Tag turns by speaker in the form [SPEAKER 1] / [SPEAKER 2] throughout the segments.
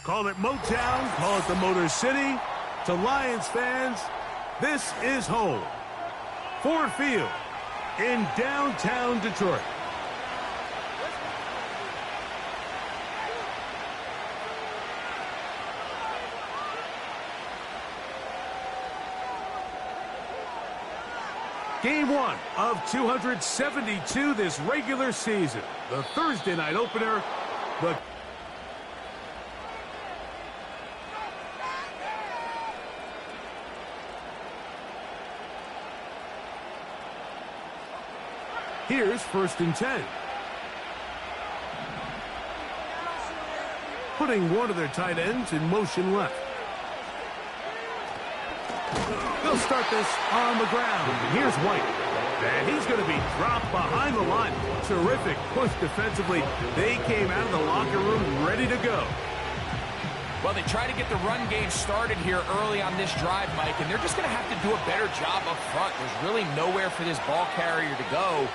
[SPEAKER 1] Call it Motown, call it the Motor City. To Lions fans, this is home. Ford Field in downtown Detroit. Game 1 of 272 this regular season. The Thursday night opener. Here's 1st and 10. Putting one of their tight ends in motion left. They'll start this on the ground. Here's White. And he's going to be dropped behind the line. Terrific push defensively. They came out of the locker room ready to go.
[SPEAKER 2] Well, they try to get the run game started here early on this drive, Mike, and they're just going to have to do a better job up front. There's really nowhere for this ball carrier to go.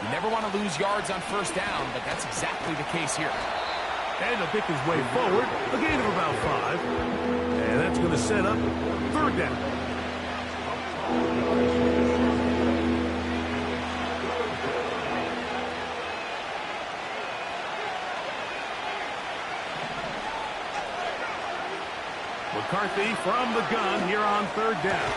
[SPEAKER 2] You never want to lose yards on 1st down, but that's exactly the case here.
[SPEAKER 1] And he'll pick his way forward, a gain of about 5. And that's going to set up 3rd down. McCarthy from the gun here on 3rd down.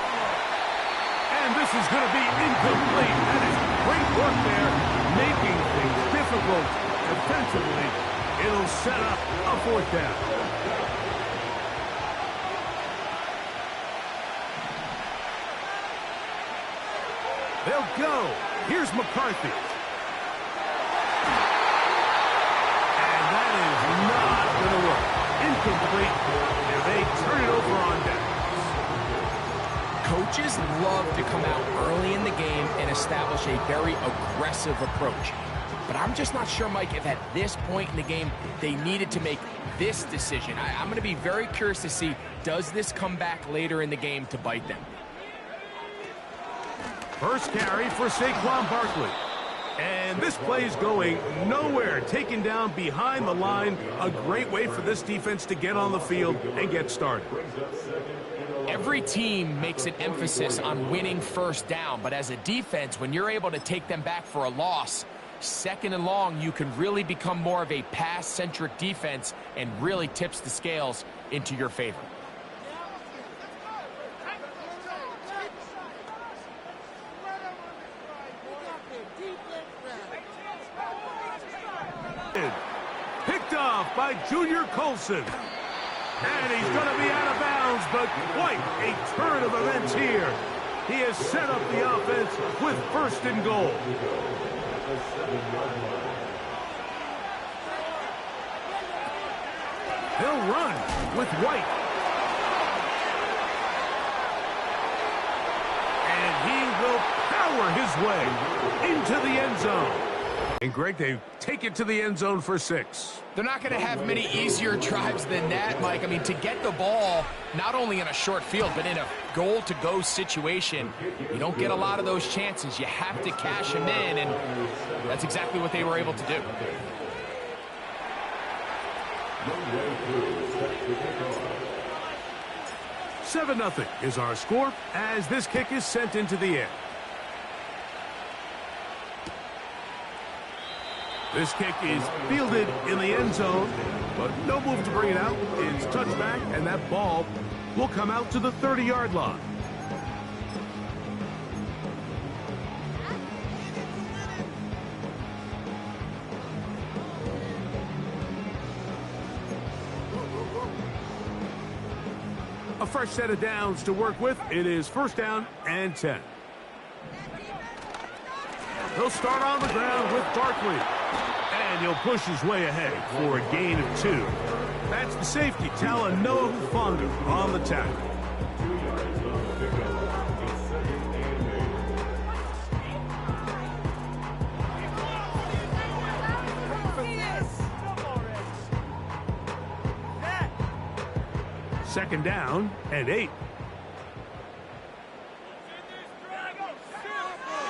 [SPEAKER 1] And this is going to be incomplete. That is great work there, making things difficult defensively. It'll set up a 4th down. They'll go. Here's McCarthy. And that is not going to work. Incomplete. And they turn it over on downs.
[SPEAKER 2] Coaches love to come out early in the game and establish a very aggressive approach. But I'm just not sure, Mike, if at this point in the game they needed to make this decision. I'm going to be very curious to see, does this come back later in the game to bite them?
[SPEAKER 1] First carry for Saquon Barkley. And this play's going nowhere. Taken down behind the line. A great way for this defense to get on the field and get started.
[SPEAKER 2] Every team makes an emphasis on winning 1st down, but as a defense, when you're able to take them back for a loss, 2nd and long, you can really become more of a pass-centric defense and really tips the scales into your favor.
[SPEAKER 1] Picked off by Junior Colson. And he's going to be out of bounds, but quite a turn of events here. He has set up the offense with 1st and goal. He'll run with White. And he will power his way into the end zone. And Greg, they take it to the end zone for 6.
[SPEAKER 2] They're not going to have many easier drives than that, Mike. I mean, to get the ball, not only in a short field, but in a goal-to-go situation, you don't get a lot of those chances. You have to cash them in, and that's exactly what they were able to do.
[SPEAKER 1] Seven 0 is our score as this kick is sent into the air. This kick is fielded in the end zone, but no move to bring it out. It's touched back, and that ball will come out to the 30-yard line. A fresh set of downs to work with. It is 1st down and 10. He'll start on the ground with Barkley. And he'll push his way ahead for a gain of 2. That's the safety, Talanoa Hufanga on the tackle. Second down and 8.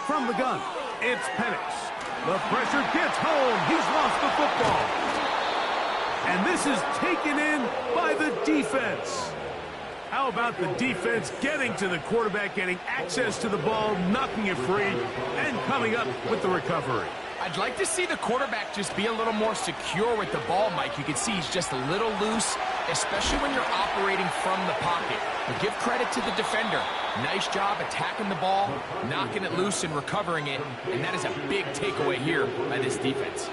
[SPEAKER 1] From the gun, it's Penix. The pressure gets home. He's lost the football. And this is taken in by the defense. How about the defense getting to the quarterback, getting access to the ball, knocking it free, and coming up with the recovery?
[SPEAKER 2] I'd like to see the quarterback just be a little more secure with the ball, Mike. You can see he's just a little loose, especially when you're operating from the pocket. But give credit to the defender. Nice job attacking the ball, knocking it loose and recovering it, and that is a big takeaway here by this defense.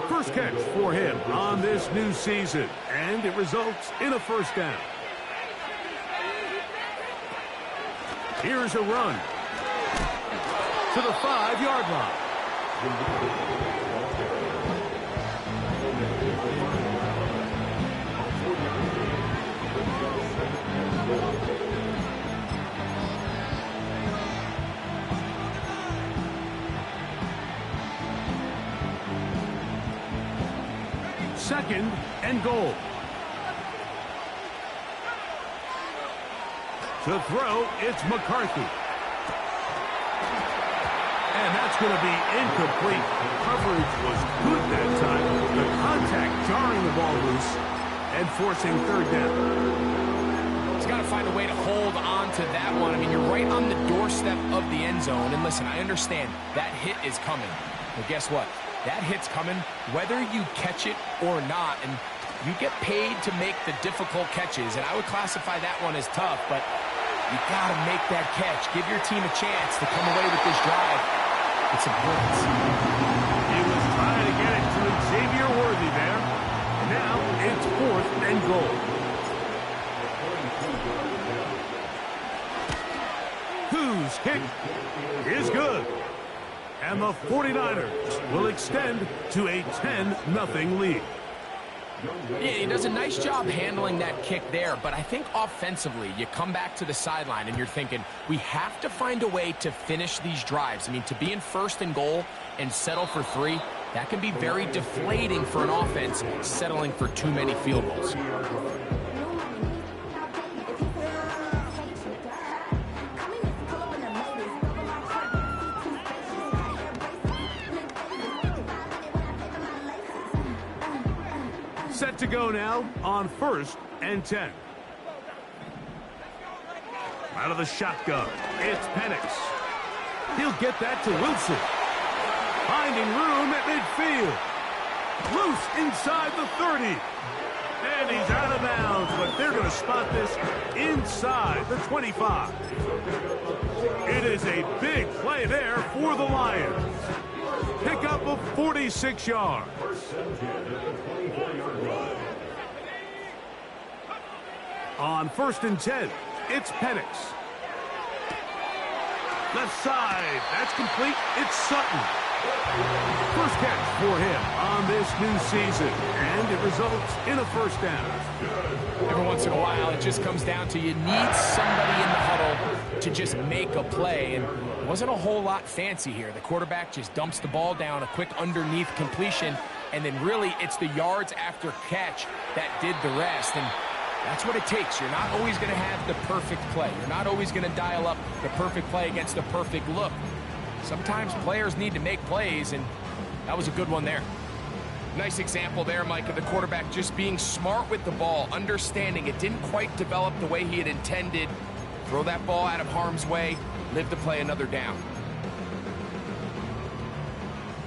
[SPEAKER 1] First catch for him on this new season, and it results in a first down. Here's a run to the 5-yard line. Second and goal. To throw, it's McCarthy. And that's going to be incomplete. Coverage was good that time. The contact jarring the ball loose and forcing third down.
[SPEAKER 2] He's got to find a way to hold on to that one. I mean, you're right on the doorstep of the end zone. And listen, I understand that hit is coming. But guess what? That hit's coming whether you catch it or not. And you get paid to make the difficult catches. And I would classify that one as tough, but you got to make that catch. Give your team a chance to come away with this drive. It's important.
[SPEAKER 1] He was trying to get it to Xavier Worthy there. Now it's fourth and goal. Whose kick is good. And the 49ers will extend to a 10-0 lead.
[SPEAKER 2] Yeah, he does a nice job handling that kick there, but I think offensively, you come back to the sideline and you're thinking, we have to find a way to finish these drives. I mean, to be in first and goal and settle for 3, that can be very deflating for an offense settling for too many field goals.
[SPEAKER 1] Set to go now on first and 10. Out of the shotgun, it's Penix. He'll get that to Wilson. Finding room at midfield. Loose inside the 30. And he's out of bounds, but they're going to spot this inside the 25. It is a big play there for the Lions. Pick up of 46 yards. On first and 10, it's Penix. Left side, that's complete. It's Sutton. First catch for him on this new season, and it results in a first down.
[SPEAKER 2] Every once in a while, it just comes down to you need somebody in the huddle to just make a play, and it wasn't a whole lot fancy here. The quarterback just dumps the ball down, a quick underneath completion, and then really it's the yards after catch that did the rest, and that's what it takes. You're not always going to have the perfect play. You're not always going to dial up the perfect play against the perfect look. Sometimes players need to make plays, and that was a good one there. Nice example there, Mike, of the quarterback just being smart with the ball, understanding it didn't quite develop the way he had intended. Throw that ball out of harm's way, live to play another down.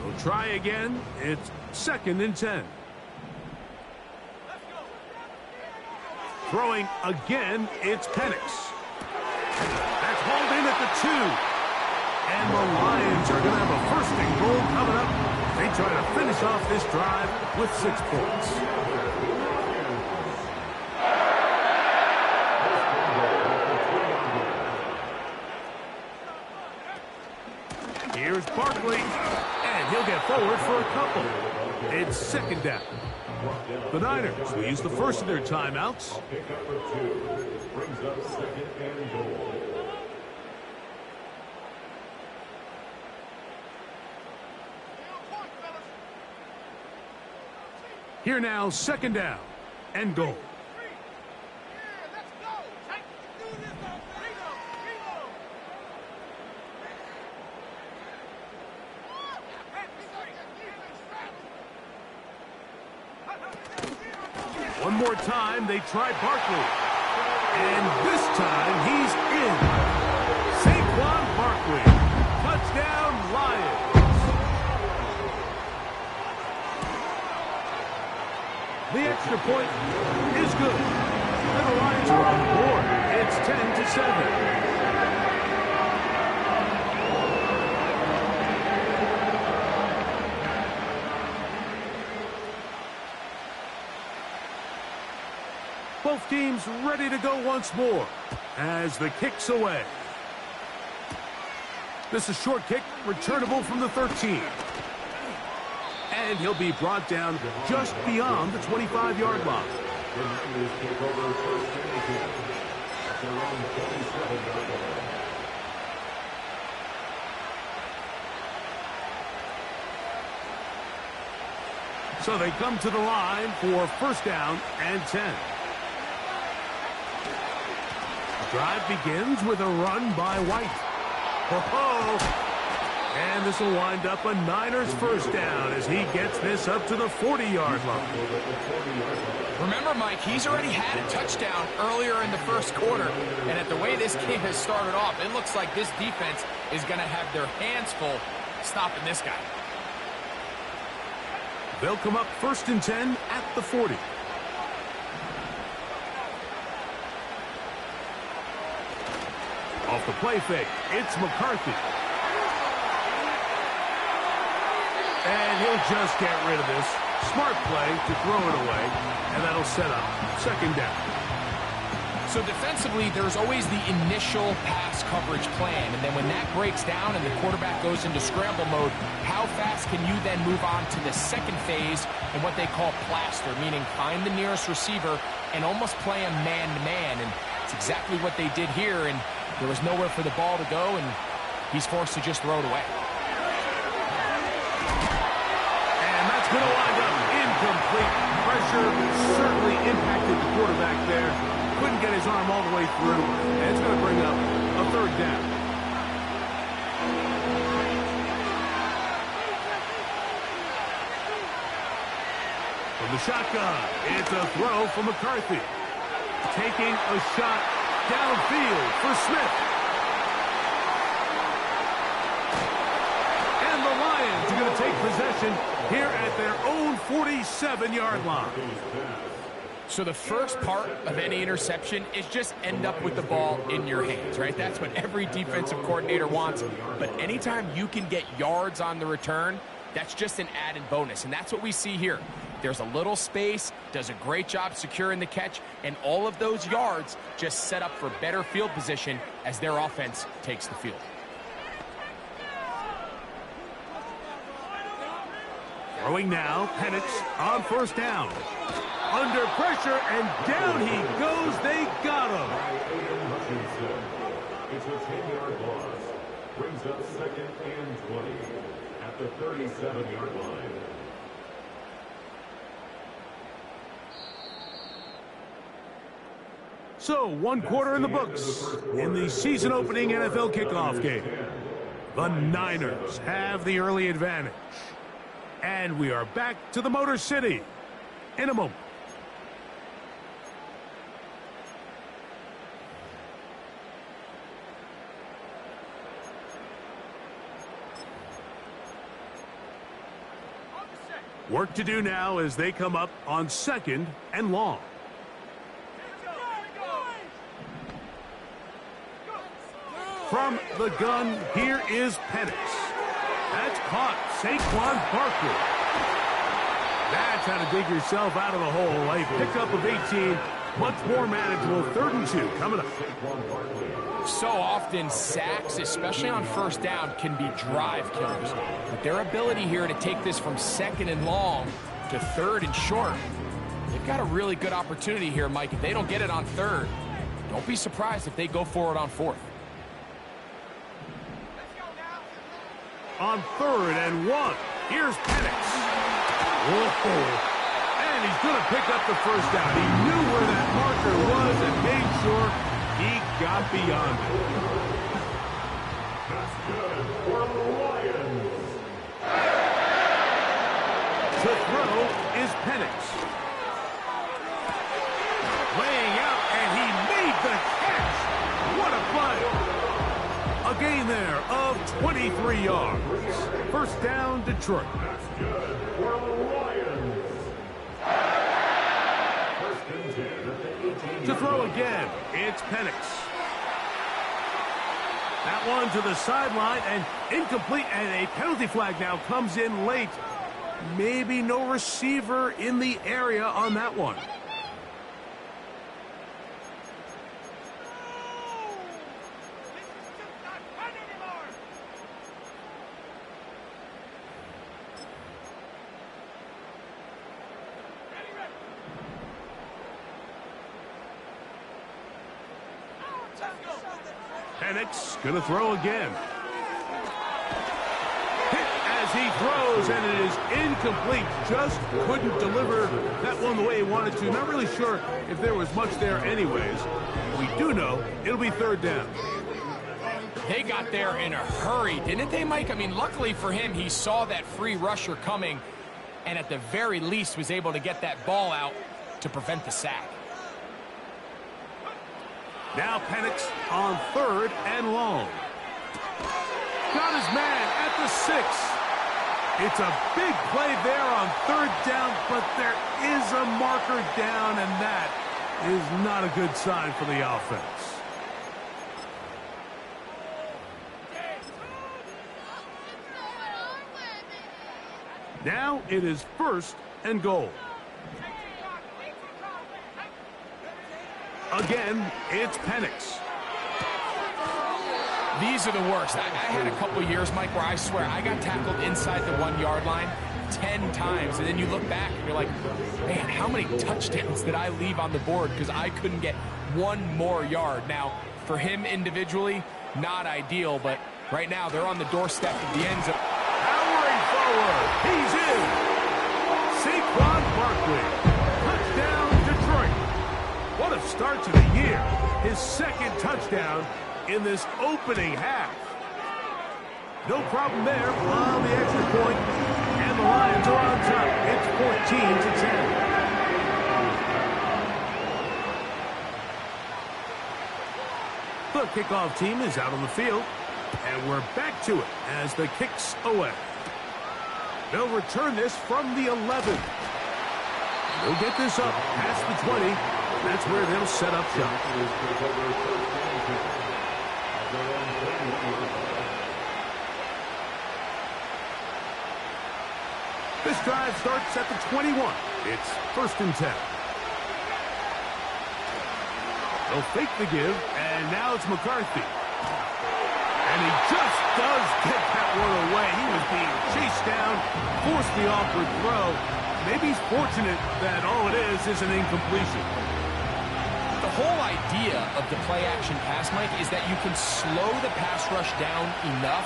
[SPEAKER 1] We'll try again. It's second and 10. Throwing again, it's Penix. That's hauled in at the 2. And the Lions are going to have a first and goal coming up. They try to finish off this drive with 6 points. Here's Barkley, and he'll get forward for a couple. It's second down. The Niners will use the first of their timeouts. Brings up second and goal. Here now, second down and goal. more time, they try Barkley. And this time, he's in. Saquon Barkley. Touchdown, Lions. The extra point is good. And the Lions are on board. It's 10-7. Both teams ready to go once more as the kick's away. This is short kick, returnable from the 13. And he'll be brought down just beyond the 25-yard line. So they come to the line for first down and 10. Drive begins with a run by White. And this will wind up a Niners first down as he gets this up to the 40-yard line.
[SPEAKER 2] Remember, Mike, he's already had a touchdown earlier in the first quarter. And at the way this game has started off, it looks like this defense is going to have their hands full stopping this guy.
[SPEAKER 1] They'll come up first and 10 at the 40. Off the play fake, it's McCarthy. And he'll just get rid of this. Smart play to throw it away, and that'll set up second down.
[SPEAKER 2] So defensively, there's always the initial pass coverage plan, and then when that breaks down and the quarterback goes into scramble mode, how fast can you then move on to the second phase and what they call plaster, meaning find the nearest receiver and almost play him man-to-man, and it's exactly what they did here, and there was nowhere for the ball to go, and he's forced to just throw it away.
[SPEAKER 1] And that's going to wind up incomplete. Pressure certainly impacted the quarterback there. Couldn't get his arm all the way through, and it's going to bring up a third down. From the shotgun, it's a throw from McCarthy. Taking a shot downfield for Smith. And the Lions are going to take possession here at their own 47-yard line.
[SPEAKER 2] So the first part of any interception is just end up with the ball in your hands, right? That's what every defensive coordinator wants. But anytime you can get yards on the return, that's just an added bonus. And that's what we see here. There's a little space, does a great job securing the catch, and all of those yards just set up for better field position as their offense takes the field.
[SPEAKER 1] Throwing now, Penix on first down. Under pressure, and down he goes. They got him.
[SPEAKER 3] It's a 10-yard loss. Brings up second and 20 at the 37-yard line.
[SPEAKER 1] So, one quarter in the books in the season-opening NFL kickoff game. The Niners have the early advantage. And we are back to the Motor City in a moment. Work to do now as they come up on second and long. From the gun, here is Penix. That's caught. Saquon Barkley. That's how to dig yourself out of the hole. A pickup of 18. Much more manageable. 3rd and 2 coming up.
[SPEAKER 2] So often sacks, especially on first down, can be drive killers. But their ability here to take this from second and long to third and short, they've got a really good opportunity here, Mike. If they don't get it on third, don't be surprised if they go for it on fourth.
[SPEAKER 1] On 3rd and 1, here's Penix. Whoa. And he's going to pick up the first down. He knew where that marker was and made sure he got beyond it.
[SPEAKER 3] That's good for the Lions.
[SPEAKER 1] To throw is Penix. gain there of 23 yards. First down, Detroit.
[SPEAKER 3] That's good for the Lions. First and 10 at the 18.
[SPEAKER 1] To throw again, it's Penix. That one to the sideline and incomplete, and a penalty flag now comes in late. Maybe no receiver in the area on that one. Penix going to throw again. Hit as he throws, and it is incomplete. Just couldn't deliver that one the way he wanted to. Not really sure if there was much there anyways. We do know it'll be third down.
[SPEAKER 2] They got there in a hurry, didn't they, Mike? I mean, luckily for him, he saw that free rusher coming, and at the very least was able to get that ball out to prevent the sack.
[SPEAKER 1] Now Penix on third and long. Got his man at the 6. It's a big play there on third down, but there is a marker down, and that is not a good sign for the offense. Now it is first and goal. Again, it's Penix.
[SPEAKER 2] These are the worst. I had a couple years, Mike, where I swear I got tackled inside the 1 yard line 10 times. And then you look back and you're like, man, how many touchdowns did I leave on the board because I couldn't get one more yard? Now, for him individually, not ideal, but right now they're on the doorstep of the end zone.
[SPEAKER 1] Powering forward. He's in. Saquon Barkley. Touchdown, Detroit. What a start to the year. His second touchdown in this opening half. No problem there on the extra point, and the Lions are on top. It's 14-10. The kickoff team is out on the field, and we're back to it as the kick's away. They'll return this from the 11. They'll get this up past the 20. That's where they'll set up shop. This drive starts at the 21. It's first and 10. They'll fake the give, and now it's McCarthy. And he just does get that one away. He was being chased down, forced the awkward throw. Maybe he's fortunate that all it is an incompletion.
[SPEAKER 2] The whole idea of the play-action pass, Mike, is that you can slow the pass rush down enough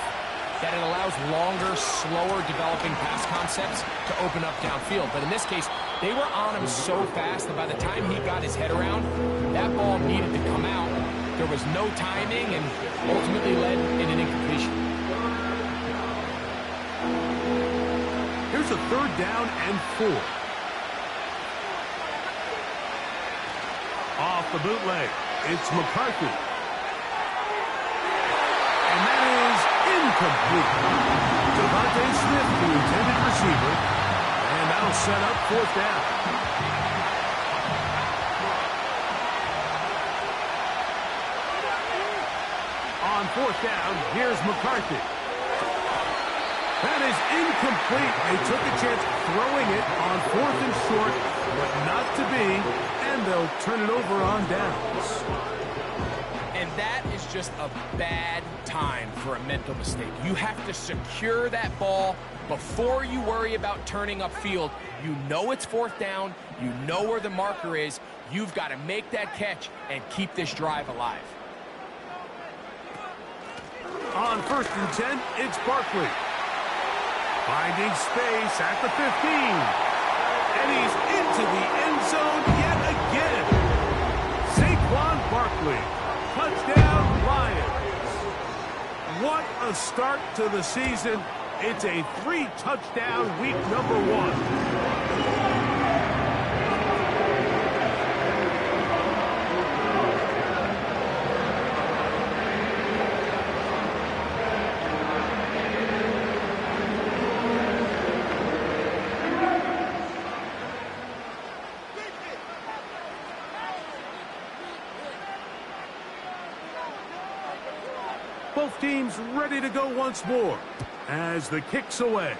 [SPEAKER 2] that it allows longer, slower developing pass concepts to open up downfield. But in this case, they were on him so fast that by the time he got his head around, that ball needed to come out. There was no timing and ultimately led in an incompletion.
[SPEAKER 1] Here's a third down and 4. Off the bootleg, it's McCarthy. And that is incomplete. Devontae Smith, the intended receiver, and that'll set up fourth down. On fourth down, here's McCarthy. That is incomplete. They took a chance throwing it on fourth and short, but not to be, and they'll turn it over on downs.
[SPEAKER 2] And that is just a bad time for a mental mistake. You have to secure that ball before you worry about turning upfield. You know it's fourth down. You know where the marker is. You've got to make that catch and keep this drive alive.
[SPEAKER 1] On first and 10, it's Barkley. Finding space at the 15. And he's into the end zone yet again. Saquon Barkley. Touchdown, Lions. What a start to the season. It's a 3-touchdown week number 1. Both teams ready to go once more as the kick's away.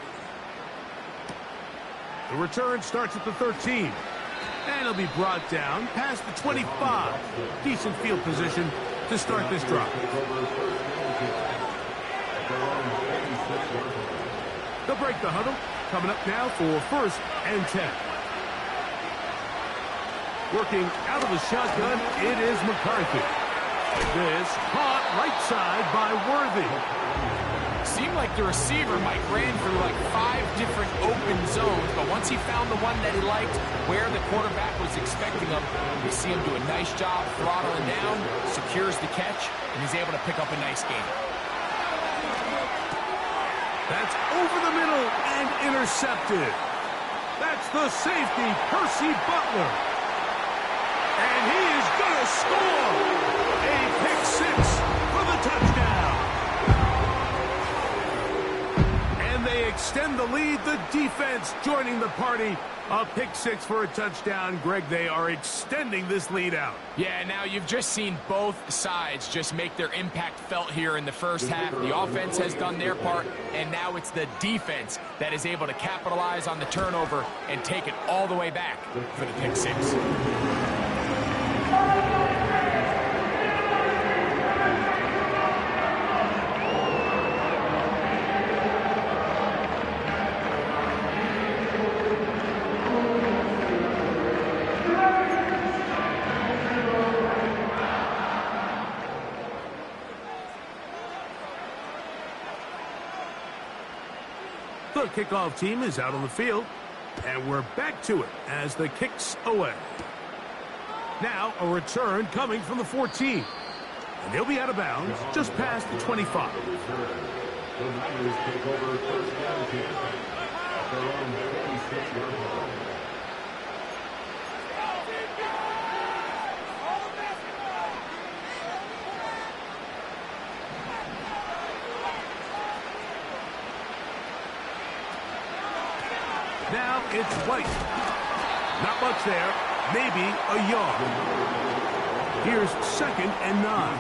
[SPEAKER 1] The return starts at the 13. And it'll be brought down past the 25. Decent field position to start this drive. They'll break the huddle. Coming up now for 1st and 10. Working out of the shotgun, it is McCarthy. This caught right side by Worthy.
[SPEAKER 2] Seemed like the receiver, Mike, ran through like 5 different open zones, but once he found the one that he liked, where the quarterback was expecting him, you see him do a nice job throttling down, secures the catch, and he's able to pick up a nice gain.
[SPEAKER 1] That's over the middle and intercepted. That's the safety, Percy Butler. And he is going to score. A pick 6 for the touchdown. And they extend the lead. The defense joining the party. A pick 6 for a touchdown. Greg, they are extending this lead out.
[SPEAKER 2] Yeah, now you've just seen both sides just make their impact felt here in the first half. The offense has done their part, and now it's the defense that is able to capitalize on the turnover and take it all the way back for the pick 6.
[SPEAKER 1] The kickoff team is out on the field, and we're back to it as the kick's away. Now a return coming from the 14, and they'll be out of bounds just past the 25.
[SPEAKER 3] The Niners take over 1st down kick at their own 36-yard line.
[SPEAKER 1] Now it's White. Not much there. Maybe a yard. Here's 2nd and 9.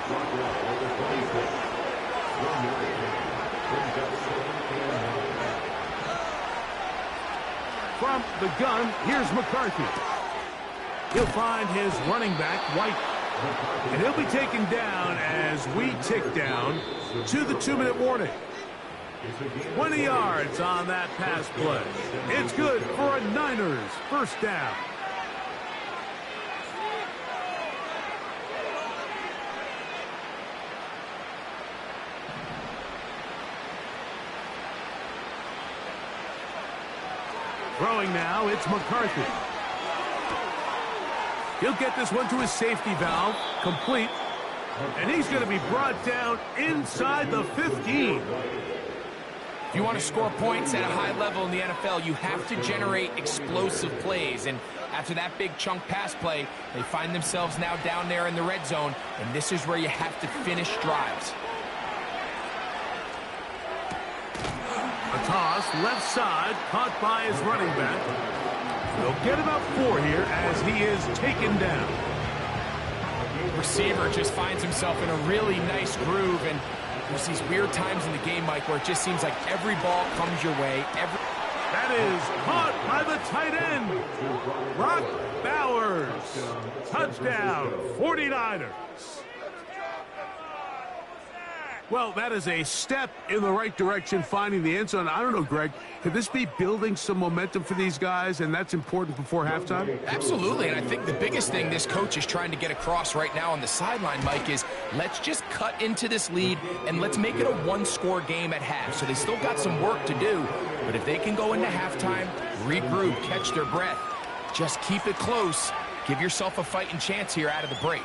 [SPEAKER 1] From the gun, here's McCarthy. He'll find his running back, White. And he'll be taken down as we tick down to the 2-minute warning. 20 yards on that pass play. It's good for a Niners 1st down. Throwing now, it's McCarthy. He'll get this one to his safety valve, complete. And he's going to be brought down inside the 15.
[SPEAKER 2] If you want to score points at a high level in the NFL, you have to generate explosive plays. And after that big chunk pass play, they find themselves now down there in the red zone, and this is where you have to finish drives.
[SPEAKER 1] A toss, left side, caught by his running back. They'll get about 4 here as he is taken down.
[SPEAKER 2] Receiver just finds himself in a really nice groove, and there's these weird times in the game, Mike, where it just seems like every ball comes your way.
[SPEAKER 1] That is caught by the tight end, Brock Bowers. Touchdown, 49ers. Well, that is a step in the right direction, finding the end zone. I don't know, Greg, could this be building some momentum for these guys, and that's important before halftime?
[SPEAKER 2] Absolutely, and I think the biggest thing this coach is trying to get across right now on the sideline, Mike, is let's just cut into this lead, and let's make it a one-score game at half. So they still got some work to do, but if they can go into halftime, regroup, catch their breath, just keep it close, give yourself a fighting chance here out of the break.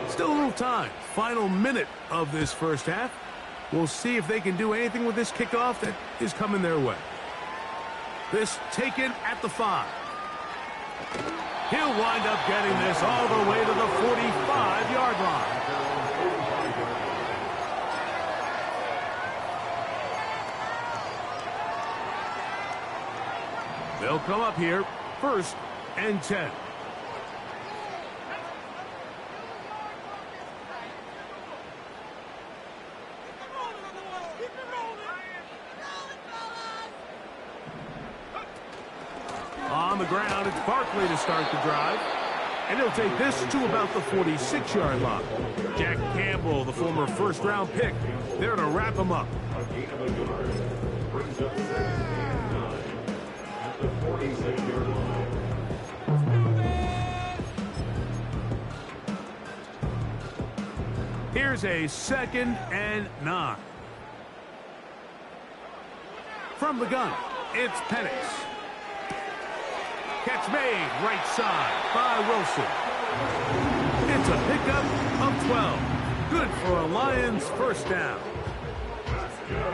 [SPEAKER 1] Still a little time. Final minute of this first half. We'll see if they can do anything with this kickoff that is coming their way. This taken at the 5. He'll wind up getting this all the way to the 45-yard line. They'll come up here, 1st and 10. on the ground. It's Barkley to start the drive. And he'll take this to about the 46-yard line. Jack Campbell, the former first-round pick, there to wrap him up.
[SPEAKER 3] A gain of a yard. Brings up 2nd and 9 at the 46-yard line.
[SPEAKER 1] Here's a 2nd and 9. From the gun, it's Penix. Catch made, right side by Wilson. It's a pickup of 12. Good for a Lions first down.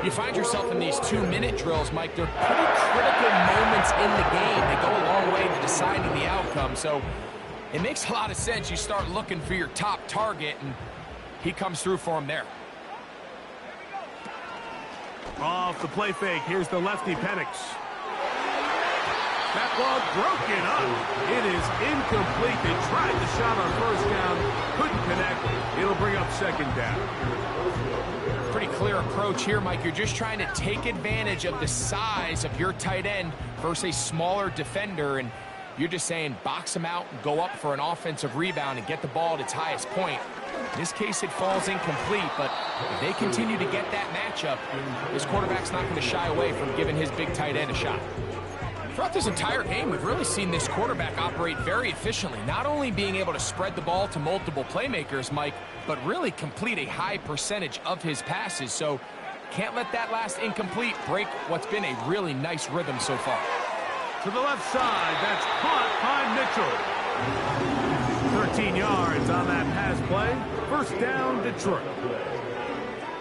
[SPEAKER 2] You find yourself in these 2-minute drills, Mike. They're pretty critical moments in the game. They go a long way to deciding the outcome. So it makes a lot of sense. You start looking for your top target, and he comes through for him there.
[SPEAKER 1] Off the play fake, here's the lefty Penix. That ball broken up. It is incomplete. They tried the shot on first down, couldn't connect. It'll bring up 2nd down.
[SPEAKER 2] Pretty clear approach here, Mike. You're just trying to take advantage of the size of your tight end versus a smaller defender, and you're just saying box him out and go up for an offensive rebound and get the ball at its highest point. In this case, it falls incomplete, but if they continue to get that matchup, this quarterback's not going to shy away from giving his big tight end a shot. Throughout this entire game, we've really seen this quarterback operate very efficiently, not only being able to spread the ball to multiple playmakers, Mike, but really complete a high percentage of his passes. So can't let that last incomplete break what's been a really nice rhythm so far.
[SPEAKER 1] To the left side, that's caught by Mitchell. 13 yards on that pass play. First down, Detroit.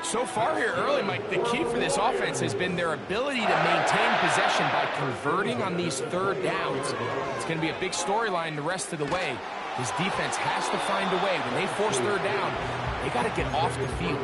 [SPEAKER 2] So far here early, Mike, the key for this offense has been their ability to maintain possession by converting on these third downs. It's going to be a big storyline the rest of the way. This defense has to find a way. When they force third down, they got to get off the field.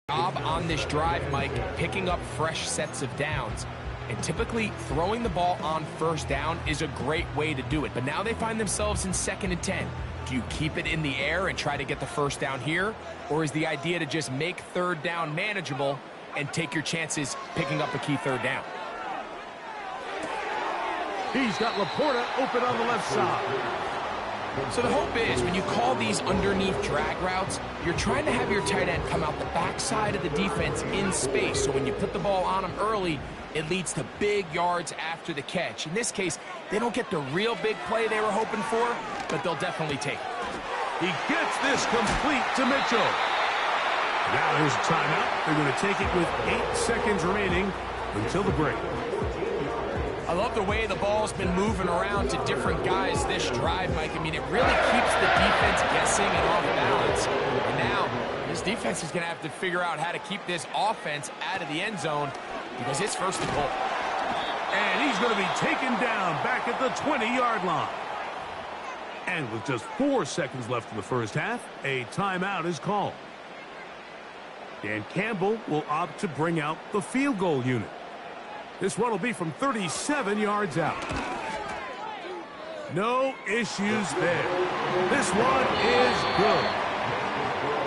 [SPEAKER 2] Job on this drive, Mike, picking up fresh sets of downs. And typically, throwing the ball on first down is a great way to do it. But now they find themselves in 2nd and 10. Do you keep it in the air and try to get the first down here? Or is the idea to just make third down manageable and take your chances picking up a key third down?
[SPEAKER 1] He's got Laporta open on the left side.
[SPEAKER 2] So the hope is when you call these underneath drag routes, you're trying to have your tight end come out the backside of the defense in space. So when you put the ball on him early, it leads to big yards after the catch. In this case, they don't get the real big play they were hoping for, but they'll definitely take it.
[SPEAKER 1] He gets this complete to Mitchell. Now here's a timeout. They're going to take it with 8 seconds remaining until the break.
[SPEAKER 2] I love the way the ball's been moving around to different guys this drive, Mike. I mean, it really keeps the defense guessing and off balance. And now, this defense is going to have to figure out how to keep this offense out of the end zone because it's 1st and goal.
[SPEAKER 1] And he's going to be taken down back at the 20-yard line. And with just 4 seconds left in the first half, a timeout is called. Dan Campbell will opt to bring out the field goal unit. This one will be from 37 yards out. No issues there. This one is good.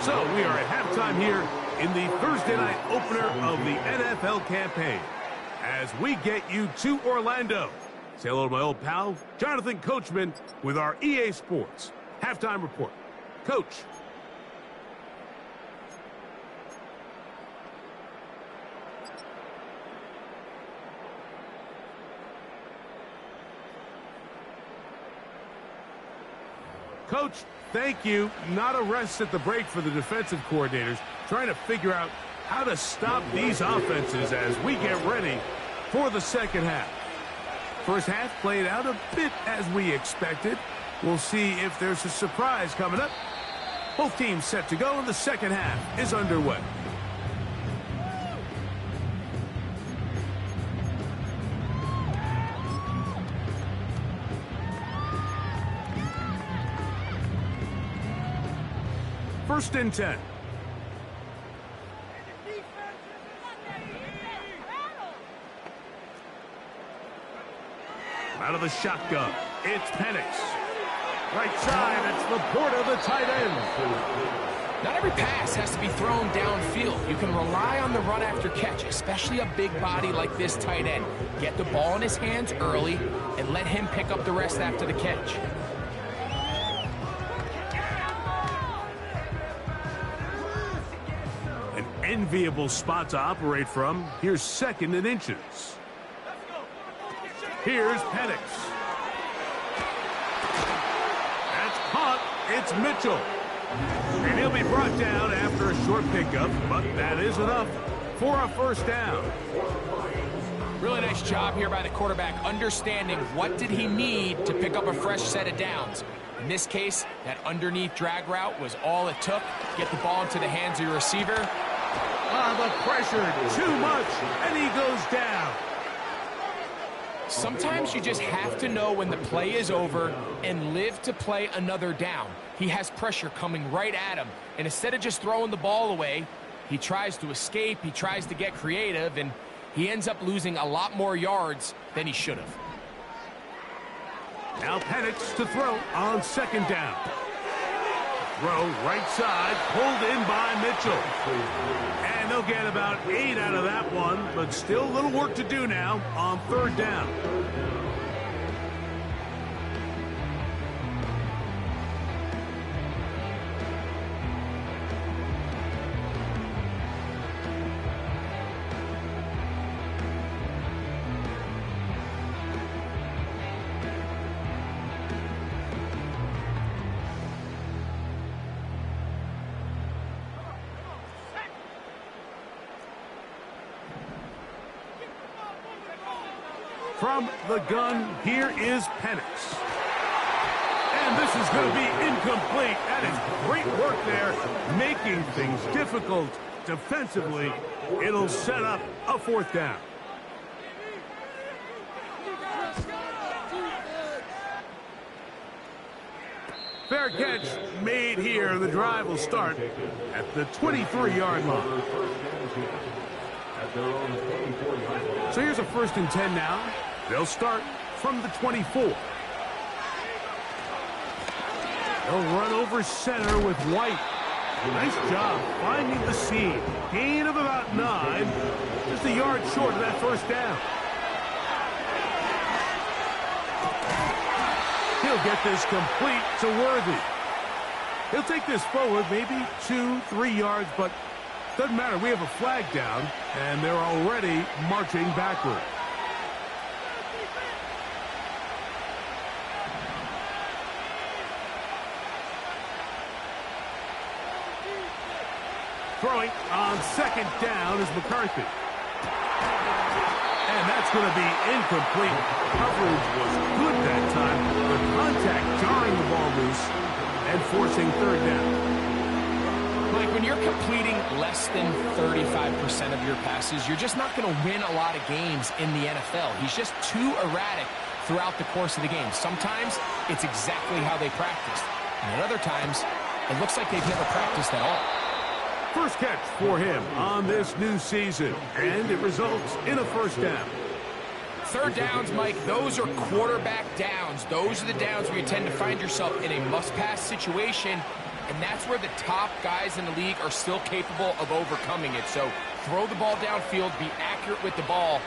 [SPEAKER 1] So we are at halftime here in the Thursday night opener of the NFL campaign as we get you to Orlando. Say hello to my old pal, Jonathan Coachman, with our EA Sports halftime report. Coach. Coach, thank you. Not a rest at the break for the defensive coordinators, trying to figure out how to stop these offenses as we get ready for the second half. First half played out a bit as we expected. We'll see if there's a surprise coming up. Both teams set to go, and the second half is underway. First and 10. Out of the shotgun, it's Penix. Right side, it's Laporta, the tight end.
[SPEAKER 2] Not every pass has to be thrown downfield. You can rely on the run after catch, especially a big body like this tight end. Get the ball in his hands early and let him pick up the rest after the catch.
[SPEAKER 1] An enviable spot to operate from. Here's 2nd and inches. Here's Penix. That's caught. It's Mitchell. And he'll be brought down after a short pickup, but that is enough for a first down.
[SPEAKER 2] Really nice job here by the quarterback, understanding what did he need to pick up a fresh set of downs. In this case, that underneath drag route was all it took. Get the ball into the hands of your receiver.
[SPEAKER 1] The pressure, too much, and he goes down.
[SPEAKER 2] Sometimes you just have to know when the play is over and live to play another down. He has pressure coming right at him, and instead of just throwing the ball away, he tries to escape, he tries to get creative, and he ends up losing a lot more yards than he should have.
[SPEAKER 1] Now Penix to throw on 2nd down. Throw right side, pulled in by Mitchell. And they'll get about 8 out of that one, but still a little work to do now on 3rd down. From the gun, here is Penix. And this is going to be incomplete. That is great work there, making things difficult defensively. It'll set up a 4th down. Fair catch made here. The drive will start at the 23-yard line. So here's a 1st and 10 now. They'll start from the 24. They'll run over center with White. Nice job finding the seam. Gain of about 9. Just a yard short of that 1st down. He'll get this complete to Worthy. He'll take this forward maybe 2-3 yards, but doesn't matter. We have a flag down, and they're already marching backward. Throwing on 2nd down is McCarthy. And that's going to be incomplete. Coverage was good that time. The contact jarring the ball loose and forcing 3rd down.
[SPEAKER 2] Like when you're completing less than 35% of your passes, you're just not going to win a lot of games in the NFL. He's just too erratic throughout the course of the game. Sometimes it's exactly how they practiced. And at other times, it looks like they've never practiced at all.
[SPEAKER 1] First catch for him on this new season, and it results in a 1st down.
[SPEAKER 2] 3rd downs, Mike, those are quarterback downs. Those are the downs where you tend to find yourself in a must-pass situation, and that's where the top guys in the league are still capable of overcoming it. So throw the ball downfield, be accurate with the ball.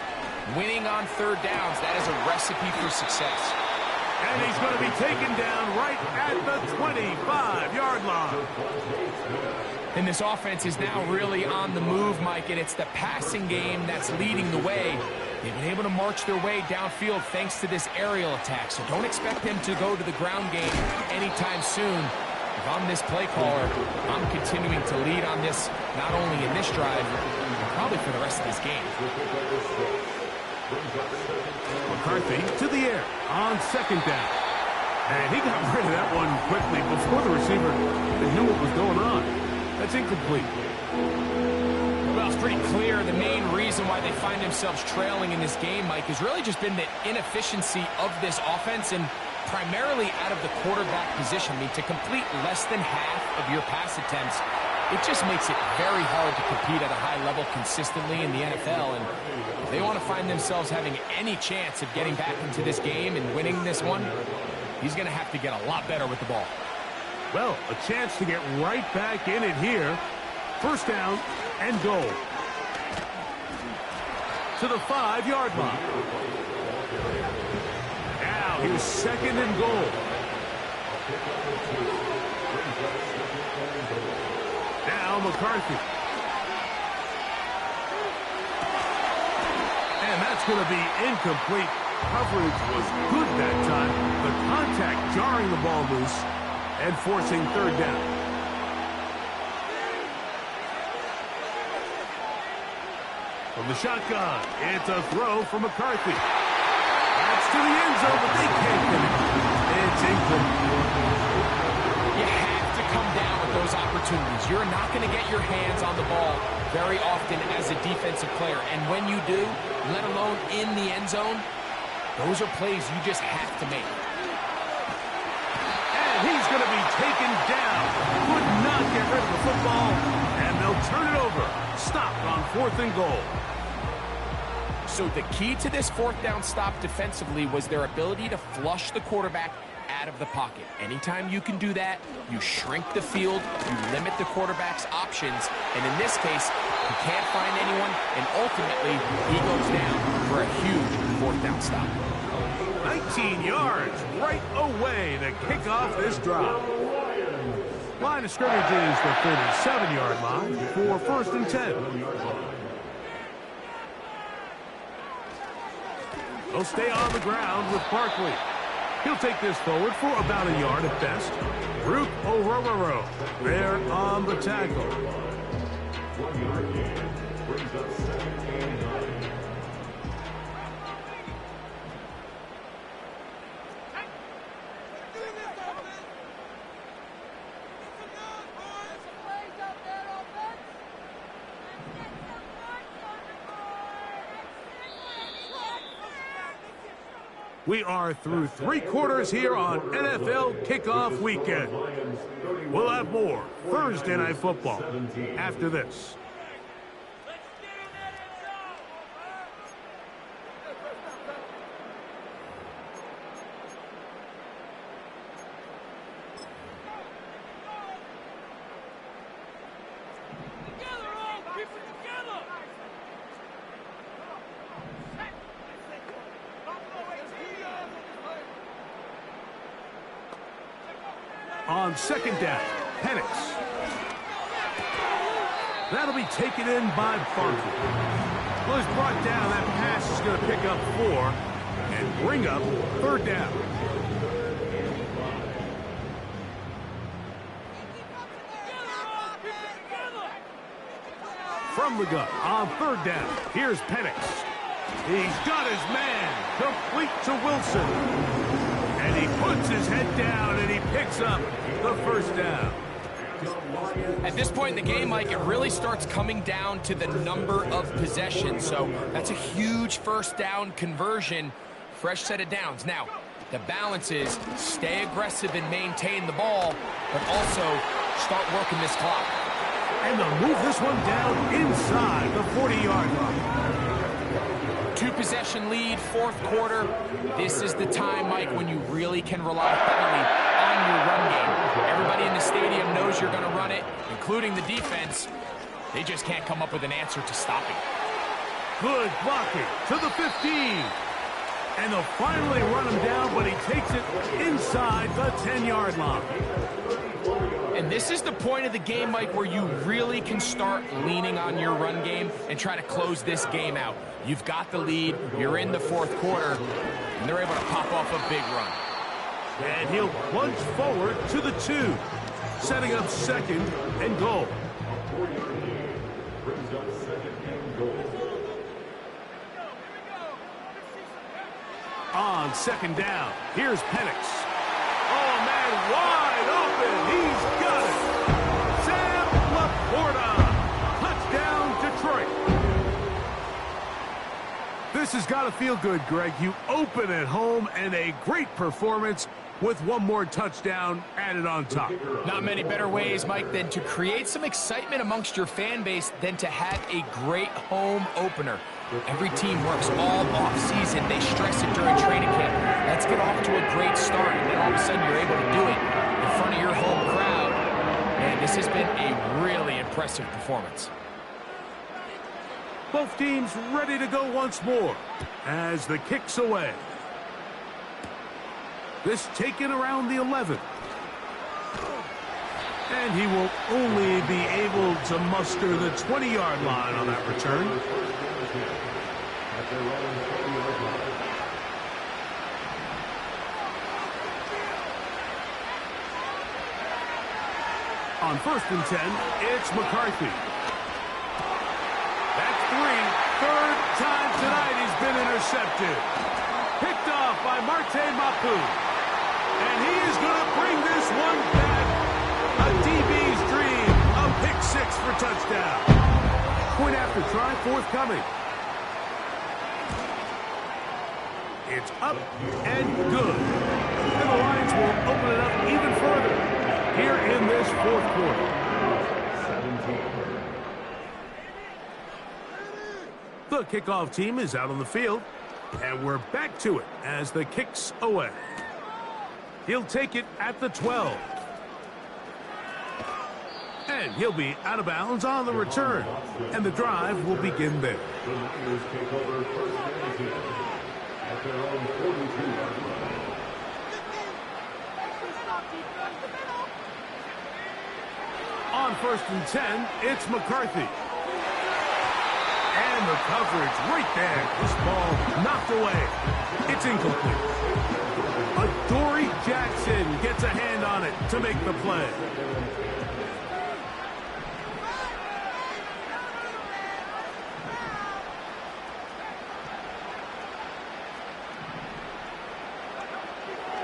[SPEAKER 2] Winning on 3rd downs, that is a recipe for success.
[SPEAKER 1] And he's going to be taken down right at the 25-yard line.
[SPEAKER 2] And this offense is now really on the move, Mike, and it's the passing game that's leading the way. They've been able to march their way downfield thanks to this aerial attack, so don't expect them to go to the ground game anytime soon. If I'm this play caller, I'm continuing to lead on this, not only in this drive, but probably for the rest of this game.
[SPEAKER 1] McCarthy to the air on 2nd down. And he got rid of that one quickly before the receiver knew what was going on. That's incomplete.
[SPEAKER 2] Well, it's pretty clear the main reason why they find themselves trailing in this game, Mike, has really just been the inefficiency of this offense and primarily out of the quarterback position. I mean, to complete less than half of your pass attempts, it just makes it very hard to compete at a high level consistently in the NFL. And if they want to find themselves having any chance of getting back into this game and winning this one, he's going to have to get a lot better with the ball.
[SPEAKER 1] Well, a chance to get right back in it here. First down and goal. To the 5-yard line. Now here's second and goal. Now McCarthy. And that's going to be incomplete. Coverage was good that time. The contact jarring the ball loose and forcing third down. From the shotgun, it's a throw from McCarthy. That's to the end zone, but they can't get it. It's incomplete.
[SPEAKER 2] You have to come down with those opportunities. You're not going to get your hands on the ball very often as a defensive player. And when you do, let alone in the end zone, those are plays you just have to make.
[SPEAKER 1] And he's going to be taken down. Could not get rid of the football. And they'll turn it over. Stop on 4th and goal.
[SPEAKER 2] So the key to this 4th down stop defensively was their ability to flush the quarterback out of the pocket. Anytime you can do that, you shrink the field, you limit the quarterback's options, and in this case, he can't find anyone, and ultimately, he goes down for a huge 4th down stop.
[SPEAKER 1] 19 yards right away to kick off this drive. Line of scrimmage is the 37-yard line for 1st and 10. They'll stay on the ground with Barkley. He'll take this forward for about a yard at best. Root O'Rororo there on the tackle.
[SPEAKER 3] 1-yard gain brings up 2nd and 9.
[SPEAKER 1] We are through 3 quarters here on NFL Kickoff Weekend. We'll have more Thursday Night Football after this. On 2nd down, Penix. That'll be taken in by Barkley. Well, he's brought down. That pass is going to pick up 4 and bring up 3rd down. From the gun on 3rd down, here's Penix. He's got his man complete to Wilson. And he puts his head down and he picks up the 1st down.
[SPEAKER 2] At this point in the game, Mike, it really starts coming down to the number of possessions. So that's a huge 1st down conversion, fresh set of downs. Now, the balance is stay aggressive and maintain the ball, but also start working this clock.
[SPEAKER 1] And they'll move this one down inside the 40-yard line.
[SPEAKER 2] 2-possession lead, 4th quarter. This is the time, Mike, when you really can rely heavily on your run game. Everybody in the stadium knows you're going to run it, including the defense. They just can't come up with an answer to stop it.
[SPEAKER 1] Good blocking to the 15. And they'll finally run him down, but he takes it inside the 10-yard line.
[SPEAKER 2] And this is the point of the game, Mike, where you really can start leaning on your run game and try to close this game out. You've got the lead, you're in the 4th quarter, and they're able to pop off a big run.
[SPEAKER 1] And he'll plunge forward to the 2, setting up 2nd and goal.
[SPEAKER 3] Brings up 2nd and goal.
[SPEAKER 1] On 2nd down, here's Penix. Oh, man, wide open. He's got it. Sam Laporta. Touchdown, Detroit. This has got to feel good, Greg. You open at home and a great performance with one more touchdown added on top.
[SPEAKER 2] Not many better ways, Mike, than to create some excitement amongst your fan base than to have a great home opener. Every team works all off-season. They stress it during training camp. Let's get off to a great start, and then all of a sudden you're able to do it in front of your home crowd. This has been a really impressive performance.
[SPEAKER 1] Both teams ready to go once more as the kick's away. This taken around the 11. And he will only be able to muster the 20-yard line on that return. On 1st and 10, it's McCarthy. That's 3. Third time tonight he's been intercepted. Picked off by Marte Mapu. And he is going to bring this one back. A DB's dream. A pick 6 for touchdown. Point after try forthcoming. It's up and good. And the Lions will open it up even further here in this 4th quarter.
[SPEAKER 3] 17.
[SPEAKER 1] The kickoff team is out on the field, and we're back to it as the kick's away. He'll take it at the 12. And he'll be out of bounds on the return, and the drive will begin there.
[SPEAKER 3] The Niners take over 1st and 10 at their own 42-yard line.
[SPEAKER 1] On 1st and 10, it's McCarthy. And the coverage right there. This ball knocked away. It's incomplete. Adoree Jackson gets a hand on it to make the play.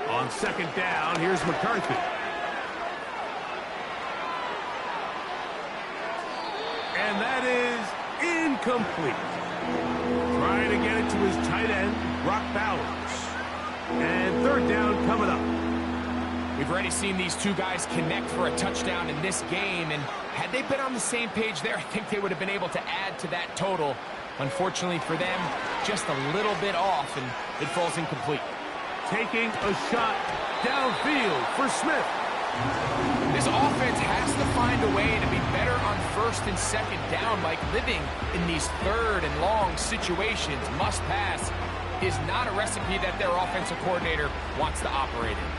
[SPEAKER 1] On 2nd down, here's McCarthy. And that is incomplete. Trying to get it to his tight end, Brock Bowers. And 3rd down coming up.
[SPEAKER 2] We've already seen these two guys connect for a touchdown in this game, and had they been on the same page there, I think they would have been able to add to that total. Unfortunately for them, just a little bit off, and it falls incomplete.
[SPEAKER 1] Taking a shot downfield for Smith.
[SPEAKER 2] This offense has to find a way to be better on 1st and 2nd down, like living in these 3rd and long situations. Must pass is not a recipe that their offensive coordinator wants to operate in.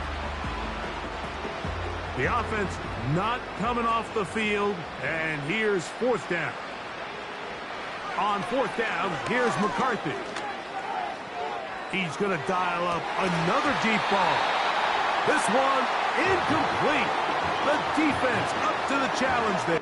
[SPEAKER 1] The offense not coming off the field, and here's 4th down. On 4th down, here's McCarthy. He's going to dial up another deep ball. This one incomplete. The defense up to the challenge there.